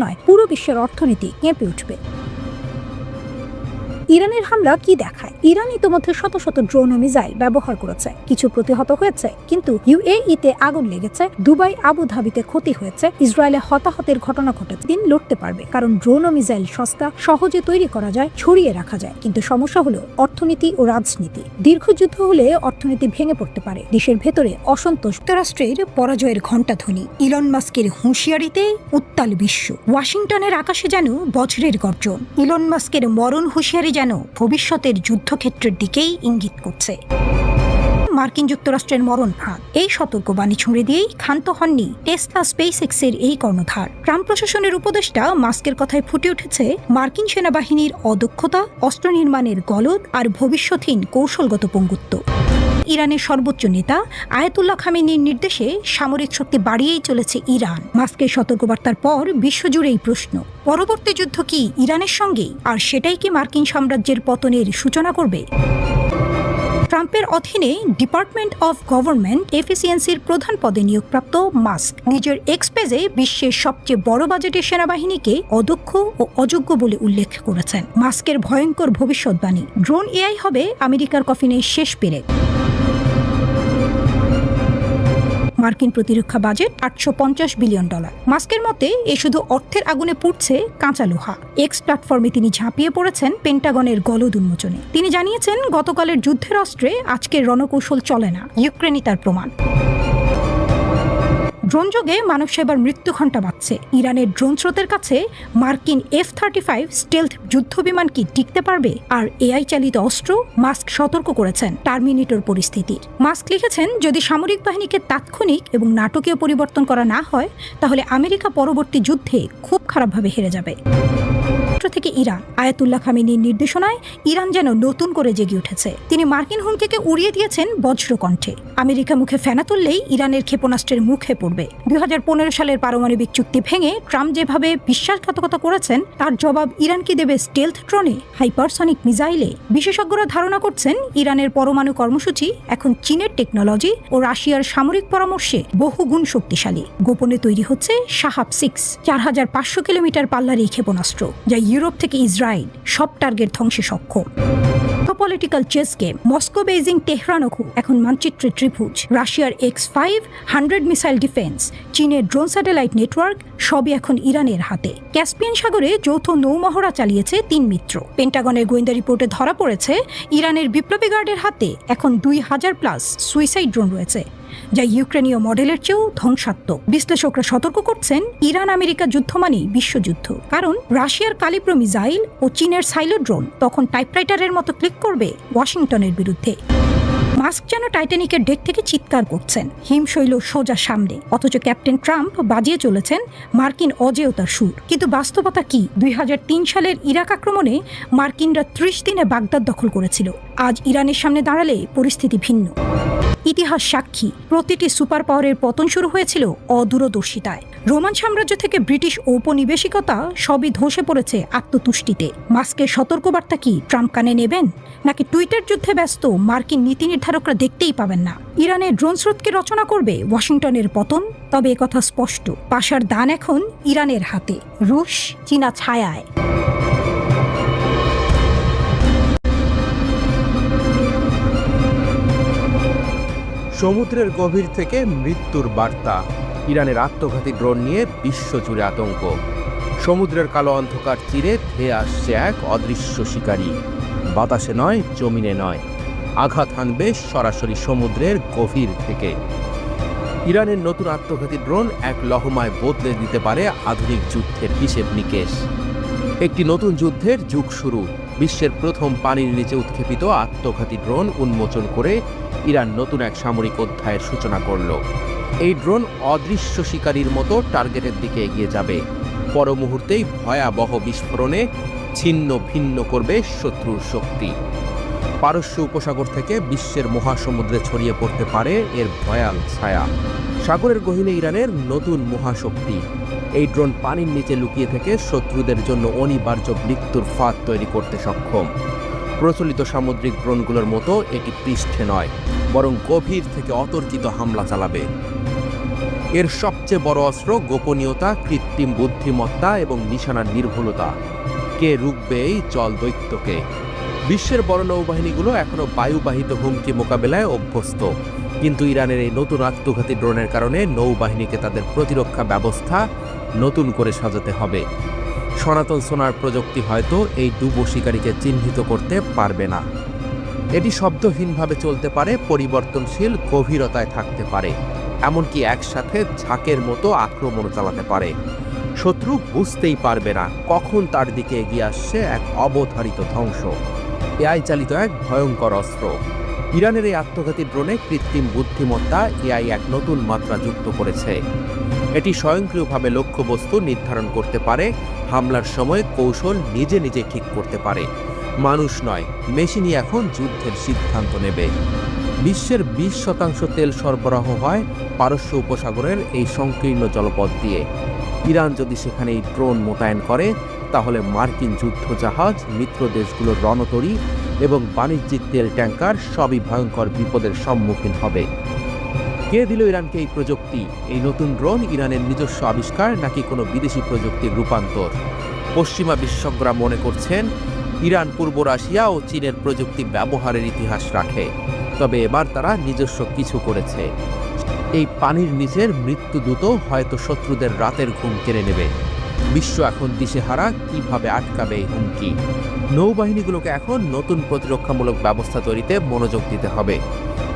নয়, পুরো বিশ্বের অর্থনীতি কেঁপে উঠবে। ইরানের হামলা কি দেখায়? ইরান ইতিমধ্যে শত শত ড্রোন ও মিসাইল ব্যবহার করেছে, কিছু প্রতিহত হয়েছে, কিন্তু ইউএইতে আগুন লেগেছে, দুবাই আবুধাবিতে ক্ষতি হয়েছে, ইসরায়েলে হতাহতের ঘটনা ঘটেছে। দিন লড়তে পারবে, কারণ ড্রোন ও মিসাইল সস্তা, সহজে তৈরি করা যায়, ছড়িয়ে রাখা যায়। কিন্তু সমস্যা হলো অর্থনীতি ও রাজনীতি। দীর্ঘ যুদ্ধ হলে অর্থনীতি ভেঙে পড়তে পারে, দেশের ভেতরে অসন্তোষ। যুক্তরাষ্ট্রের পরাজয়ের ঘণ্টাধ্বনি, ইলন মাস্কের হুঁশিয়ারিতে উত্তাল বিশ্ব। ওয়াশিংটনের আকাশে যেন বজ্রের গর্জন। ইলন মাস্কের মরণ হুঁশিয়ারি যেন ভবিষ্যতের যুদ্ধক্ষেত্রের দিকেই ইঙ্গিত করছে। মার্কিন যুক্তরাষ্ট্রের মরণ ফাঁদ, এই সতর্কবাণী ছুঁড়ে দিয়েই ক্ষান্ত হননি টেসলা স্পেসএক্সের এই কর্ণধার। ট্রাম্প প্রশাসনের উপদেষ্টা মাস্কের কথায় ফুটে উঠেছে মার্কিন সেনাবাহিনীর অদক্ষতা, অস্ত্র নির্মাণের গলদ আর ভবিষ্যৎহীন কৌশলগত পঙ্গুত্ব। ইরানের সর্বোচ্চ নেতা আয়াতুল্লাহ খামেনির নির্দেশে সামরিক শক্তি বাড়িয়েই চলেছে ইরান। মাস্কের সতর্কবার্তার পর বিশ্বজুড়েই প্রশ্ন, পরবর্তী যুদ্ধ কি ইরানের সঙ্গেই? আর সেটাই কি মার্কিন সাম্রাজ্যের পতনের সূচনা করবে? ট্রাম্পের অধীনে ডিপার্টমেন্ট অফ গভর্নমেন্ট এফিসিয়েন্সির প্রধান পদে নিয়োগপ্রাপ্ত মাস্ক নিজের এক্স পেজে বিশ্বের সবচেয়ে বড় বাজেটের সেনাবাহিনীকে অদক্ষ ও অযোগ্য বলে উল্লেখ করেছেন। মাস্কের ভয়ঙ্কর ভবিষ্যৎবাণী, ড্রোন এআই হবে আমেরিকার কফিনের শেষ পেরেক। মার্কিন প্রতিরক্ষা বাজেট $850 বিলিয়ন। মাস্কের মতে এ শুধু অর্থের আগুনে পুড়ছে কাঁচা লোহা। এক্স প্ল্যাটফর্মে তিনি ঝাঁপিয়ে পড়েছেন পেন্টাগনের গলদ উন্মোচনে। তিনি জানিয়েছেন, গতকালের যুদ্ধের অস্ত্রে আজকের রণকৌশল চলে না, ইউক্রেনই তার প্রমাণ। ড্রোন যোগে মানব সেবার মৃত্যু ঘণ্টা বাজছে। ইরানের ড্রোন স্রোতের কাছে মার্কিন F-35 স্টেলথ যুদ্ধ বিমান কি টিকতে পারবে? আর এআই চালিত অস্ত্র? মাস্ক সতর্ক করেছেন টার্মিনেটর পরিস্থিতির। মাস্ক লিখেছেন, যদি সামরিক বাহিনীকে তাৎক্ষণিক এবং নাটকীয় পরিবর্তন করা না হয়, তাহলে আমেরিকা পরবর্তী যুদ্ধে খুব খারাপভাবে হেরে যাবে। থেকে ইরান, আয়াতুল্লাহ খামেনির নির্দেশনায় ইরান যেন নতুন করে জেগে উঠেছে। তিনি মার্কিন হুমকিকে উড়িয়ে দিয়েছেন বজ্রকণ্ঠে। আমেরিকা মুখে ফেনা তুললেই ইরানের ক্ষেপণাস্ত্রের মুখে পড়বে। 2015 সালের পারমাণবিক চুক্তি ভেঙে ট্রাম্প যেভাবে বিশ্বাসঘাতকতা করেছেন, তার জবাব ইরান কি দেবে স্টেলথ ড্রোনে, হাইপারসনিক মিসাইলে? বিশেষজ্ঞরা ধারণা করছেন, ইরানের পরমাণু কর্মসূচি এখন চীনের টেকনোলজি ও রাশিয়ার সামরিক পরামর্শে বহুগুণ শক্তিশালী। গোপনে তৈরি হচ্ছে শাহাব 6, 4500 কিলোমিটার পাল্লার এই ক্ষেপণাস্ত্র, যা ইউরোপ থেকে ইসরায়েল সব টার্গেট ধ্বংসে সক্ষম। Political chess game, Moscow, Beijing, তেহরানও এখন মানচিত্রের ত্রিভুজ। রাশিয়ার X-500 মিসাইল ডিফেন্স, চীনের ড্রোন স্যাটেলাইট নেটওয়ার্ক, সবই এখন ইরানের হাতে। ক্যাসপিয়ান সাগরে যৌথ নৌমহড়া চালিয়েছে 3 মিত্র। পেন্টাগনের গোয়েন্দা রিপোর্টে ধরা পড়েছে, ইরানের বিপ্লবী গার্ডের হাতে এখন 2000+ সুইসাইড ড্রোন রয়েছে, যা ইউক্রেনীয় মডেলের চেয়েও ধ্বংসাত্মক। বিশ্লেষকরা সতর্ক করছেন, ইরান আমেরিকা যুদ্ধ মানেই বিশ্বযুদ্ধ। কারণ রাশিয়ার কালিপ্রো মিসাইল ও চীনের সাইলো ড্রোন তখন টাইপরাইটারের মতো ক্লিক করবে ওয়াশিংটনের বিরুদ্ধে। মাস্ক যেন টাইটানিকের ডেক থেকে চিৎকার করছেন, হিমশৈল সোজা সামনে, অথচ ক্যাপ্টেন ট্রাম্প বাজিয়ে চলেছেন মার্কিন অজেয়তার সুর। কিন্তু বাস্তবতা কি? 2003 সালের ইরাক আক্রমণে মার্কিনরা 30 দিনে বাগদাদ দখল করেছিল। আজ ইরানের সামনে দাঁড়ালে পরিস্থিতি ভিন্ন। ইতিহাস সাক্ষী, প্রতিটি সুপার পাওয়ারের পতন শুরু হয়েছিল অদূরদর্শিতায়। রোমান সাম্রাজ্য থেকে ব্রিটিশ ঔপনিবেশিকতা সবই ধসে পড়েছে আত্মতুষ্টিতে। মাস্কের সতর্কবার্তা কি ট্রাম্প কানে নেবেন, নাকি টুইটার যুদ্ধে ব্যস্ত মার্কিন নীতি নির্ধারকরা দেখতেই পাবেন না? ইরানের ড্রোন স্রোতকে রচনা করবে ওয়াশিংটনের পতন। তবে একথা স্পষ্ট, পাশার দান এখন ইরানের হাতে, রুশ চীনা ছায়ায়। সমুদ্রের গভীর থেকে মৃত্যুর বার্তা, ইরানের আত্মঘাতী ড্রোন নিয়ে বিশ্বজুড়ে আতঙ্ক। সমুদ্রের কালো অন্ধকার চিরে ধেয়ে আসছে এক অদৃশ্য শিকারী। বাতাসে নয়, জমিনে নয়, আঘাত হানবে সরাসরি সমুদ্রের গভীর থেকে। ইরানের নতুন আত্মঘাতী ড্রোন এক লহমায় বদলে দিতে পারে আধুনিক যুদ্ধের হিসেব নিকেশ। একটি নতুন যুদ্ধের যুগ শুরু। বিশ্বের প্রথম পানির নিচে উৎক্ষেপিত আত্মঘাতী ড্রোন উন্মোচন করে ইরান নতুন এক সামরিক অধ্যায়ের সূচনা করল। এই ড্রোন অদৃশ্য শিকারীর মতো টার্গেটের দিকে এগিয়ে যাবে। পর মুহূর্তেই ভয়াবহ বিস্ফোরণে ছিন্ন ভিন্ন করবে শত্রুর শক্তি। পারস্য উপসাগর থেকে বিশ্বের মহাসমুদ্রে ছড়িয়ে পড়তে পারে এর ভয়াল ছায়া। সাগরের গহীনে ইরানের নতুন মহাশক্তি। এই ড্রোন পানির নিচে লুকিয়ে থেকে শত্রুদের জন্য অনিবার্য মৃত্যুর ফাঁদ তৈরি করতে সক্ষম। প্রচলিত সামুদ্রিক ড্রোনগুলোর মতো এটি পৃষ্ঠে নয়, বরং গভীর থেকে অতর্কিত হামলা চালাবে। এর সবচেয়ে বড় অস্ত্র গোপনীয়তা, কৃত্রিম বুদ্ধিমত্তা এবং নিশানার নির্ভুলতা। কে রুখবে এই জল দৈত্যকে? বিশ্বের বড় নৌবাহিনীগুলো এখনও বায়ুবাহিত হুমকি মোকাবেলায় অভ্যস্ত, কিন্তু ইরানের এই নতুন আত্মঘাতী ড্রোনের কারণে নৌবাহিনীকে তাদের প্রতিরক্ষা ব্যবস্থা নতুন করে সাজাতে হবে। সনাতন সোনার প্রযুক্তি হয়তো এই ডুবো শিকারীকে চিহ্নিত করতে পারবে না। এটি শব্দহীনভাবে চলতে পারে, পরিবর্তনশীল গভীরতায় থাকতে পারে, এমনকি একসাথে ঝাঁকের মতো আক্রমণ চালাতে পারে। শত্রু বুঝতেই পারবে না কখন তার দিকে এগিয়ে আসছে এক অবধারিত ধ্বংস। এআই চালিত এক ভয়ঙ্কর অস্ত্র। ইরানের এই আত্মঘাতী ড্রোনে কৃত্রিম বুদ্ধিমত্তা এআই এক নতুন মাত্রা যুক্ত করেছে। এটি স্বয়ংক্রিয়ভাবে লক্ষ্যবস্তু নির্ধারণ করতে পারে, হামলার সময় কৌশল নিজে নিজে ঠিক করতে পারে। মানুষ নয়, মেশিনই এখন যুদ্ধের সিদ্ধান্ত নেবে। বিশ্বের 20% তেল সরবরাহ হয় পারস্য উপসাগরের এই সংকীর্ণ জলপথ দিয়ে। ইরান যদি সেখানে এই ড্রোন মোতায়েন করে, তাহলে মার্কিন যুদ্ধজাহাজ, মিত্র দেশগুলোর রণতরী এবং বাণিজ্যিক তেল ট্যাঙ্কার সবই ভয়ঙ্কর বিপদের সম্মুখীন হবে। কে দিল ইরানকে এই প্রযুক্তি? এই নতুন ড্রোন ইরানের নিজস্ব আবিষ্কার নাকি কোনো বিদেশি প্রযুক্তির রূপান্তর? পশ্চিমা বিশেষজ্ঞরা মনে করছেন ইরান পূর্ব রাশিয়া ও চীনের প্রযুক্তি ব্যবহারের ইতিহাস রাখে, তবে এবার তারা নিজস্ব কিছু করেছে। এই পানির নিচের মৃত্যুদূত হয়তো শত্রুদের রাতের ঘুম কেড়ে নেবে। বিশ্ব এখন দিশেহারা, কিভাবে আটকাবে এই হুমকি। নৌবাহিনীগুলোকে এখন নতুন প্রতিরক্ষামূলক ব্যবস্থা তৈরিতে মনোযোগ দিতে হবে।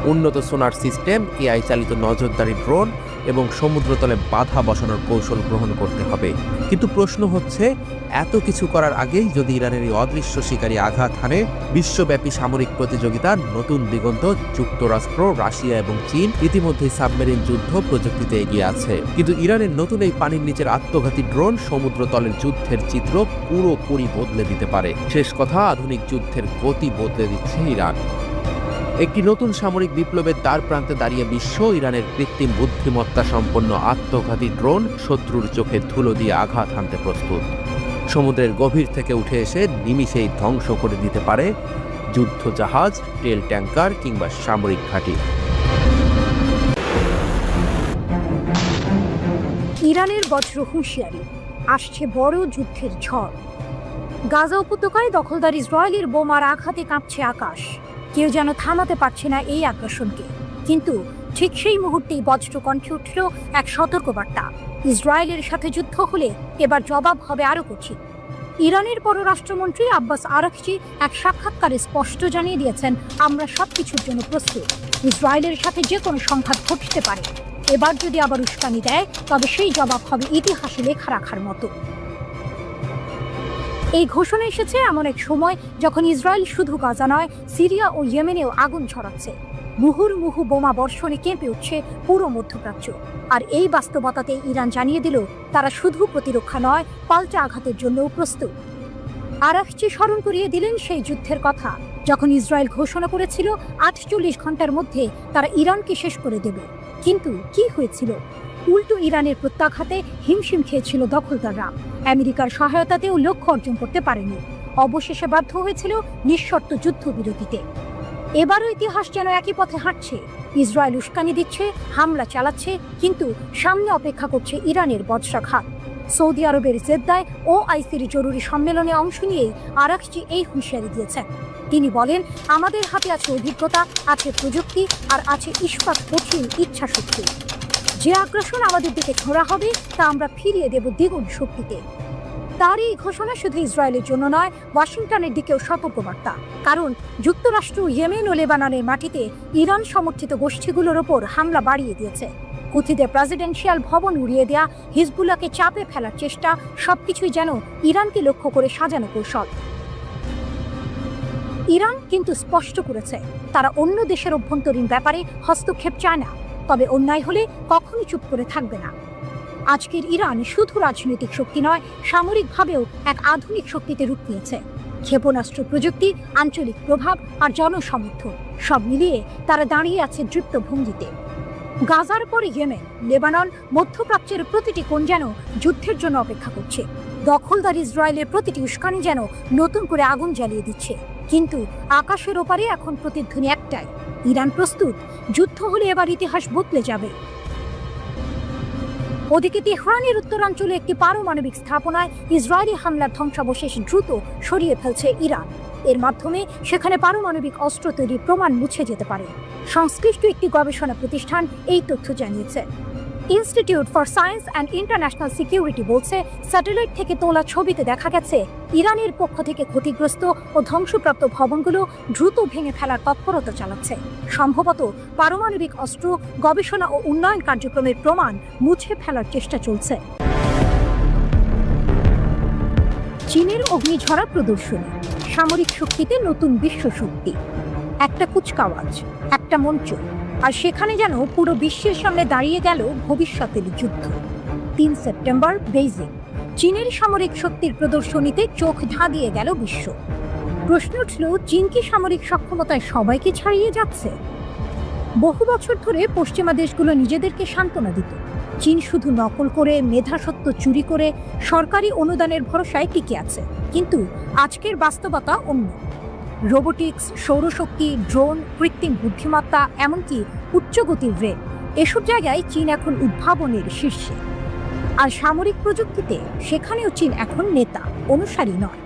উন্নত সোনার সিস্টেম, এআই চালিত নজরদারি ড্রোন এবং সমুদ্রতলে বাধা বসানোর কৌশল গ্রহণ করতে হবে। কিন্তু প্রশ্ন হচ্ছে, এত কিছু করার আগেই যদি ইরানের এই অদৃশ্য শিকারী আঘাত হানে, বিশ্বব্যাপী সামরিক প্রতিযোগিতার নতুন দিগন্ত। যুক্তরাষ্ট্র, রাশিয়া এবং চীন ইতিমধ্যেই সাবমেরিন যুদ্ধ প্রযুক্তিতে এগিয়ে আছে, কিন্তু ইরানের নতুন এই পানির নিচের আত্মঘাতী ড্রোন সমুদ্রতলের যুদ্ধের চিত্র পুরোপুরি বদলে দিতে পারে। শেষ কথা, আধুনিক যুদ্ধের গতি বদলে দিচ্ছে ইরান। একটি নতুন সামরিক বিপ্লবের দ্বার প্রান্তে দাঁড়িয়ে বিশ্ব। ইরানের কৃত্রিম বুদ্ধিমত্তা সম্পন্ন আত্মঘাতী ড্রোন শত্রুর চোখে ধুলো দিয়ে আঘাত হানতে প্রস্তুত। সমুদ্রের গভীর থেকে উঠে এসে নিমিষেই ধ্বংস করে দিতে পারে যুদ্ধজাহাজ, তেল ট্যাঙ্কার কিংবা সামরিক ঘাঁটি। ইরানের বজ্র হুঁশিয়ারি, আসছে বড় যুদ্ধের ঝড়। গাজা উপত্যকায় দখলদার ইসরায়েলের বোমার আঘাতে কাঁপছে আকাশ। কেউ যেন থামাতে পারছে না এই আগ্রাসনকে। কিন্তু ঠিক সেই মুহূর্তেই বজ্র কণ্ঠে উঠল এক সতর্কবার্তা। ইসরায়েলের সাথে যুদ্ধ হলে এবার জবাব হবে আরও কঠিন। ইরানের পররাষ্ট্রমন্ত্রী আব্বাস আরাকচি এক সাক্ষাৎকারে স্পষ্ট জানিয়ে দিয়েছেন, আমরা সবকিছুর জন্য প্রস্তুত। ইসরায়েলের সাথে যে কোনো সংঘাত ঘটতে পারে। এবার যদি আবার উস্কানি দেয়, তবে সেই জবাব হবে ইতিহাসে লেখা রাখার মতো। এই ঘোষণা এসেছে এমন এক সময় যখন ইসরায়েল শুধু গাজা নয়, সিরিয়া ও ইয়েমেনেও আগুন ছড়াচ্ছে। মুহুর্মুহু বোমা বর্ষণে কেঁপে উঠছে পুরো মধ্যপ্রাচ্য। আর এই বাস্তবতাতে ইরান জানিয়ে দিল, তারা শুধু প্রতিরক্ষা নয়, পাল্টা আঘাতের জন্যও প্রস্তুত। আরাকচি স্মরণ করিয়ে দিলেন সেই যুদ্ধের কথা, যখন ইসরায়েল ঘোষণা করেছিল 48 ঘন্টার মধ্যে তারা ইরানকে শেষ করে দেবে। কিন্তু কি হয়েছিল? উল্টো ইরানের প্রত্যাঘাতে হিমশিম খেয়েছিল দখলদাররা। আমেরিকার সহায়তাতেও লক্ষ্য অর্জন করতে পারেনি। অবশেষে বাধ্য হয়েছিল নিঃশর্ত যুদ্ধবিরতিতে। এবারও ইতিহাস যেন একই পথে হাঁটছে। ইসরায়েল উস্কানি দিচ্ছে, হামলা চালাচ্ছে, কিন্তু সামনে অপেক্ষা করছে ইরানের বজ্রাঘাত। সৌদি আরবের জেদ্দায় OICর জরুরি সম্মেলনে অংশ নিয়েই আরাকচি এই হুঁশিয়ারি দিয়েছেন। তিনি বলেন, আমাদের হাতে আছে অভিজ্ঞতা, আছে প্রযুক্তি, আর আছে ইস্পাত কঠিন ইচ্ছাশক্তি। যে আগ্রাসন আমাদের দিকে ছোড়া হবে, তা আমরা ফিরিয়ে দেব দ্বিগুণ শক্তিতে। তার এই ঘোষণা শুধু ইসরায়েলের জন্য নয়, ওয়াশিংটনের দিকেও সতর্কবার্তা। কারণ যুক্তরাষ্ট্র ইয়েমেন ও লেবাননের মাটিতে ইরান সমর্থিত গোষ্ঠীগুলোর ওপর হামলা বাড়িয়ে দিয়েছে। কুথিতে প্রেসিডেন্সিয়াল ভবন উড়িয়ে দেয়া, হিজবুল্লাহকে চাপে ফেলার চেষ্টা, সবকিছুই যেন ইরানকে লক্ষ্য করে সাজানো কৌশল। ইরান কিন্তু স্পষ্ট করেছে, তারা অন্য দেশের অভ্যন্তরীণ ব্যাপারে হস্তক্ষেপ চায় না, তবে অন্যায় হলে কখনো চুপ করে থাকবে না। আজকের ইরান শুধু রাজনৈতিক শক্তি নয়, সামরিকভাবেও এক আধুনিক শক্তিতে রূপ নিয়েছে। ক্ষেপণাস্ত্র প্রযুক্তি, আঞ্চলিক প্রভাব আর জনসমর্থন সব মিলিয়ে তারা দাঁড়িয়ে আছে দৃপ্ত ভঙ্গিতে। গাজার পরে ইয়েমেন, লেবানন, মধ্যপ্রাচ্যের প্রতিটি কোণ যেন যুদ্ধের জন্য অপেক্ষা করছে। দখলদার ইসরায়েলের প্রতিটি উস্কানি যেন নতুন করে আগুন জ্বালিয়ে দিচ্ছে। কিন্তু আকাশের ওপারে এখন প্রতিধ্বনি একটাই, ইরান প্রস্তুত। যুদ্ধ হলে এবার ইতিহাস বদলে যাবে। ওদিকে তেহরানের উত্তরাঞ্চলে একটি পারমাণবিক স্থাপনায় ইসরায়েলি হামলার ধ্বংসাবশেষ দ্রুত সরিয়ে ফেলছে ইরান। এর মাধ্যমে সেখানে পারমাণবিক অস্ত্র তৈরির প্রমাণ মুছে যেতে পারে। সংশ্লিষ্ট একটি গবেষণা প্রতিষ্ঠান এই তথ্য জানিয়েছে। Institute for science and international security বলছে, স্যাটেলাইট থেকে তোলা ছবিতে দেখা গেছে ইরানের পক্ষ থেকে ক্ষতিগ্রস্ত ও ধ্বংসপ্রাপ্ত ভবনগুলো দ্রুত ভেঙে ফেলার তৎপরতা চালাচ্ছে। সম্ভবত পারমাণবিক অস্ত্র গবেষণা ও উন্নয়ন কার্যক্রমের প্রমাণ মুছে ফেলার চেষ্টা চলছে। চীনের অগ্নিঝরা প্রদর্শনী, সামরিক শক্তিতে নতুন বিশ্ব শক্তি। একটা কুচকাওয়াজ, একটা মঞ্চ, আর সেখানে যেন পুরো বিশ্বের সামনে দাঁড়িয়ে গেল ভবিষ্যতের যুদ্ধ। 3 সেপ্টেম্বর বেইজিং, চীনের সামরিক শক্তির প্রদর্শনীতে চোখ ধাঁধিয়ে গেল বিশ্ব। প্রশ্ন উঠল, চীন কি সামরিক সক্ষমতায় সবাইকে ছাড়িয়ে যাচ্ছে? বহু বছর ধরে পশ্চিমা দেশগুলো নিজেদেরকে সান্ত্বনা দিত, চীন শুধু নকল করে, মেধাসত্ব চুরি করে সরকারি অনুদানের ভরসায় টিকে আছে। কিন্তু আজকের বাস্তবতা অন্য। রোবোটিক্স, সৌরশক্তি, ড্রোন, কৃত্রিম বুদ্ধিমত্তা, এমনকি উচ্চগতির রেল, এসব জায়গায় চীন এখন উদ্ভাবনের শীর্ষে। আর সামরিক প্রযুক্তিতে সেখানেও চীন এখন নেতা, অনুসারী নয়।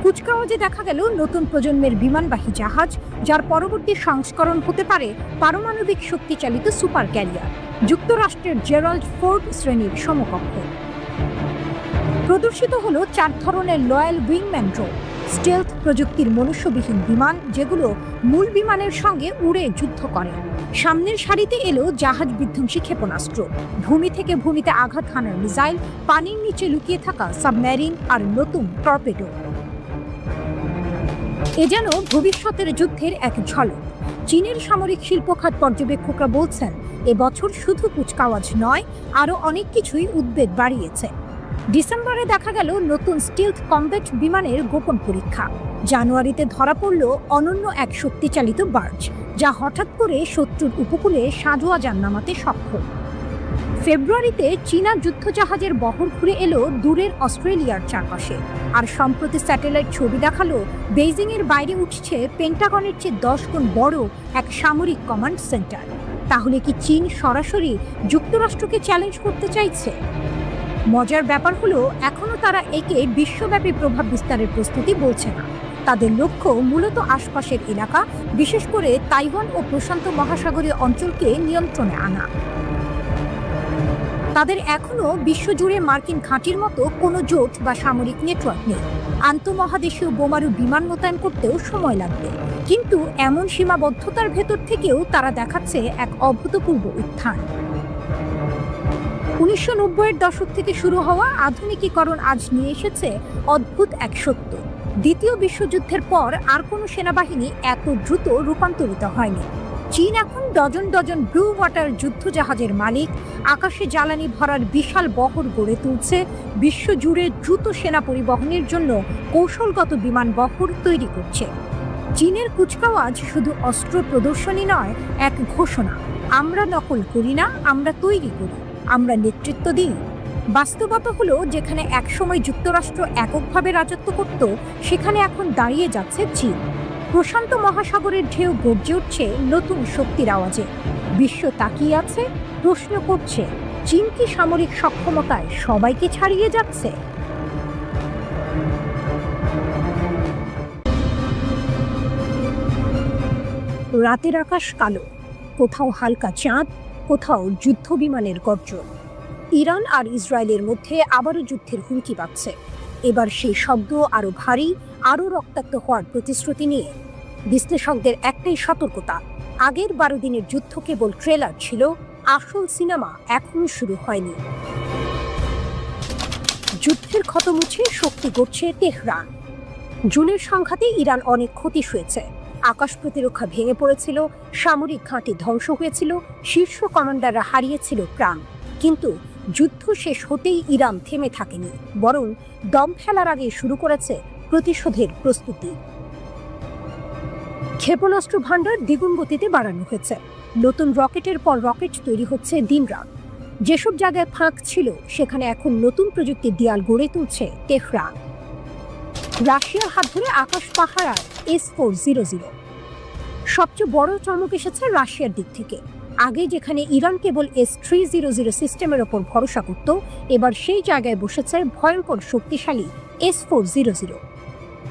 কুচকাওয়াজে দেখা গেল নতুন প্রজন্মের বিমানবাহী জাহাজ, যার পরবর্তী সংস্করণ হতে পারে পারমাণবিক শক্তিচালিত সুপার ক্যারিয়ার, যুক্তরাষ্ট্রের জেরাল্ড ফোর্ড শ্রেণীর সমকক্ষ। প্রদর্শিত হলো 4 ধরনের লয়াল উইংম্যান ড্রোন, স্টেলথ প্রযুক্তির মনুষ্যবিহীন বিমান, যেগুলো মূল বিমানের সঙ্গে উড়ে যুদ্ধ করে। সামনের সারিতে এলো জাহাজ বিধ্বংসী ক্ষেপণাস্ত্র, ভূমি থেকে ভূমিতে আঘাত হানার মিসাইল, পানির নিচে লুকিয়ে থাকা সাবমেরিন আর নতুন টর্পেডো। এ যেন ভবিষ্যতের যুদ্ধের এক ঝলক। চীনের সামরিক শিল্পখাত পর্যবেক্ষকরা বলছেন, এবছর শুধু কুচকাওয়াজ নয়, আরও অনেক কিছুই উদ্বেগ বাড়িয়েছে। ডিসেম্বরে দেখা গেল নতুন স্টিলথ কমব্যাট বিমানের গোপন পরীক্ষা। জানুয়ারিতে ধরা পড়ল অনন্য এক শক্তিচালিত বার্জ, যা হঠাৎ করে শত্রুর উপকূলে সাঁজোয়া যান নামাতে সক্ষম। ফেব্রুয়ারিতে চীনা যুদ্ধজাহাজের বহর ঘুরে এলো দূরের অস্ট্রেলিয়ার চারপাশে। আর সম্প্রতি স্যাটেলাইট ছবি দেখালো বেইজিংয়ের বাইরে উঠছে পেন্টাগনের চেয়ে 10 গুণ বড় এক সামরিক কমান্ড সেন্টার। তাহলে কি চীন সরাসরি যুক্তরাষ্ট্রকে চ্যালেঞ্জ করতে চাইছে? মজার ব্যাপার হলো, এখনো তারা একে বিশ্বব্যাপী প্রভাব বিস্তারের প্রস্তুতি বলছে না। তাদের লক্ষ্য মূলত আশপাশের এলাকা, বিশেষ করে তাইওয়ান ও প্রশান্ত মহাসাগরীয় অঞ্চলকে নিয়ন্ত্রণে আনা। তাদের এখনো বিশ্বজুড়ে মার্কিন ঘাঁটির মতো কোনো জোট বা সামরিক নেটওয়ার্ক নেই। আন্তঃমহাদেশীয় বোমারু বিমান মোতায়েন করতেও সময় লাগবে। কিন্তু এমন সীমাবদ্ধতার ভেতর থেকেও তারা দেখাচ্ছে এক অভূতপূর্ব উত্থান। 1990-এর দশক থেকে শুরু হওয়া আধুনিকীকরণ আজ নিয়ে এসেছে অদ্ভুত এক সত্য। দ্বিতীয় বিশ্বযুদ্ধের পর আর কোনো সেনাবাহিনী এত দ্রুত রূপান্তরিত হয়নি। চীন এখন ডজন ডজন ব্লু ওয়াটার যুদ্ধজাহাজের মালিক, আকাশে জ্বালানি ভরার বিশাল বহর গড়ে তুলছে, বিশ্বজুড়ে দ্রুত সেনা পরিবহনের জন্য কৌশলগত বিমান বহর তৈরি করছে। চীনের কুচকাওয়াজ শুধু অস্ত্র প্রদর্শনী নয়, এক ঘোষণা, আমরা নকল করি না, আমরা তৈরি করি, আমরা নেতৃত্ব দিই। বাস্তবতা হলো, যেখানে একসময় যুক্তরাষ্ট্র এককভাবে রাজত্ব করত, সেখানে এখন দাঁড়িয়ে যাচ্ছে চীন। প্রশান্ত মহাসাগরের ঢেউ গর্জে উঠছে নতুন শক্তির আওয়াজে। বিশ্ব তাকিয়ে আছে, প্রশ্ন করছে, চীন কি সামরিক সক্ষমতায় সবাইকে ছাড়িয়ে যাচ্ছে? রাতের আকাশ কালো, কোথাও হালকা চাঁদ, কোথাও যুদ্ধ বিমানের গর্জন। ইরান আর ইসরায়েলের মধ্যে আবারও যুদ্ধের হুমকি পাচ্ছে। এবার সেই শব্দ আরও ভারী, আরও রক্তাক্ত হওয়ার প্রতিশ্রুতি নিয়ে। বিশ্লেষকদের একটাই সতর্কতা, আগের 12 দিনের যুদ্ধ কেবল ট্রেলার ছিল, আসল সিনেমা এখনো শুরু হয়নি। যুদ্ধের ক্ষত মুছে শক্তি গড়ছে তেহরান। জুনের সংঘাতে ইরান অনেক ক্ষতি সয়েছে। আকাশ প্রতিরক্ষা ভেঙে পড়েছিল, সামরিক ঘাঁটি ধ্বংস হয়েছিল, শীর্ষ কমান্ডাররা হারিয়েছিল প্রাণ। কিন্তু যুদ্ধ শেষ হতেই ইরান থেমে থাকেনি, বরং দম ফেলার আগে শুরু করেছে প্রতিশোধের প্রস্তুতি। ক্ষেপণাস্ত্র ভাণ্ডার দ্বিগুণ গতিতে বাড়ানো হয়েছে। নতুন রকেটের পর রকেট তৈরি হচ্ছে দিনরাত। যেসব জায়গায় ফাঁক ছিল, সেখানে এখন নতুন প্রযুক্তির দেয়াল গড়ে তুলছে তেহরান। রাশিয়ার হাত ধরে আকাশ পাহারায় S-400। সবচেয়ে বড় চমক এসেছে রাশিয়ার দিক থেকে। আগে যেখানে ইরান কেবল S-300 সিস্টেমের ওপর ভরসা করত, এবার সেই জায়গায় বসেছে ভয়ঙ্কর শক্তিশালী S-400।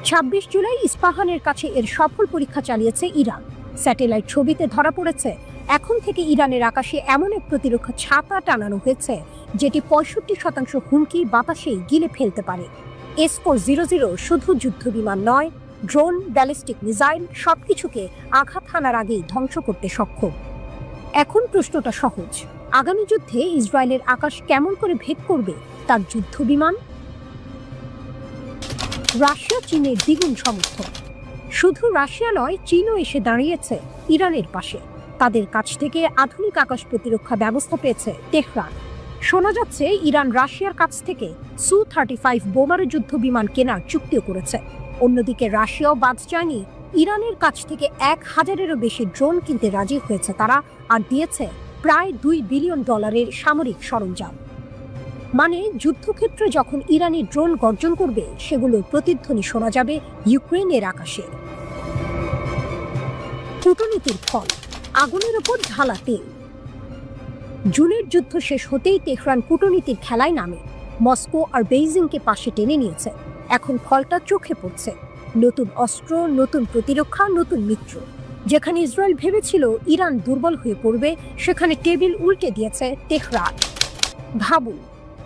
২৬ জুলাই ইস্পাহানের কাছে এর সফল পরীক্ষা চালিয়েছে ইরান। স্যাটেলাইট ছবিতে ধরা পড়েছে এখন থেকে ইরানের আকাশে এমন এক প্রতিরক্ষা ছাতা টানানো হয়েছে যেটি ৬৫% হুমকি বাতাসেই গিলে ফেলতে পারে। S-400 শুধু যুদ্ধবিমান নয়, ড্রোন, ব্যালিস্টিক মিসাইল সবকিছুকে আঘাত হানার আগেই ধ্বংস করতে সক্ষম। এখন প্রশ্নটা সহজ, আগামী যুদ্ধে ইসরায়েলের আকাশ কেমন করে ভেদ করবে তার যুদ্ধবিমান? রাশিয়া চীনের দ্বিগুণ সমর্থন। শুধু রাশিয়া নয়, চীনও এসে দাঁড়িয়েছে ইরানের পাশে। তাদের কাছ থেকে আধুনিক আকাশ প্রতিরক্ষা ব্যবস্থা পেয়েছে তেহরান। শোনা যাচ্ছে ইরান রাশিয়ার কাছ থেকে Su-35 বোমারু যুদ্ধ বিমান কেনার চুক্তিও করেছে। অন্যদিকে রাশিয়াও বাদ যায়নি, ইরানের কাছ থেকে ১,০০০-এরও বেশি ড্রোন কিনতে রাজি হয়েছে তারা, আর দিয়েছে প্রায় $2 বিলিয়ন সামরিক সরঞ্জাম। মানে যুদ্ধক্ষেত্রে যখন ইরানি ড্রোন গর্জন করবে, সেগুলোর প্রতিধ্বনি শোনা যাবে ইউক্রেনের আকাশে। কূটনীতির ফল, আগুনের ওপর ঢালা তেল। জুনের যুদ্ধ শেষ হতেই তেহরান কূটনীতির খেলায় নামে। মস্কো আর বেইজিংকে পাশে টেনে নিয়েছে। এখন ফলটা চোখে পড়ছে, নতুন অস্ত্র, নতুন প্রতিরক্ষা, নতুন মিত্র। যেখানে ইসরায়েল ভেবেছিল ইরান দুর্বল হয়ে পড়বে, সেখানে টেবিল উল্টে দিয়েছে তেহরান। ভাবুন,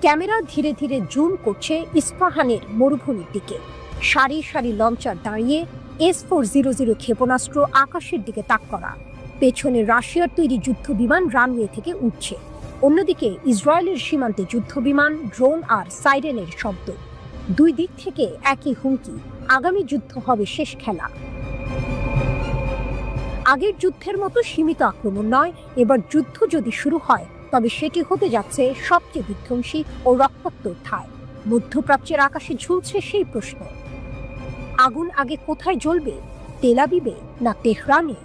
ক্যামেরা ধীরে ধীরে জুম করছে ইস্পাহানের মরুভূমির দিকে। সারি সারি লঞ্চার দাঁড়িয়ে, S-400 ক্ষেপণাস্ত্র আকাশের দিকে তাক করা। পেছনে রাশিয়ার তৈরি যুদ্ধ বিমান রানওয়ে থেকে উঠছে। অন্যদিকে ইসরায়েলের সীমান্তে যুদ্ধ বিমান, ড্রোন আর সাইরেনের শব্দ। দুই দিক থেকে একই হুমকি, আগামী যুদ্ধ হবে শেষ খেলা। আগের যুদ্ধের মতো সীমিত আক্রমণ নয়, এবার যুদ্ধ যদি শুরু হয় তবে সেটি হতে যাচ্ছে সবচেয়ে বিধ্বংসী ও রক্তাক্ত ঠাঁই। মধ্যপ্রাচ্যের আকাশে ঝুলছে সেই প্রশ্ন, আগুন আগে কোথায় জ্বলবে, তেল আবিবে না তেহরানে?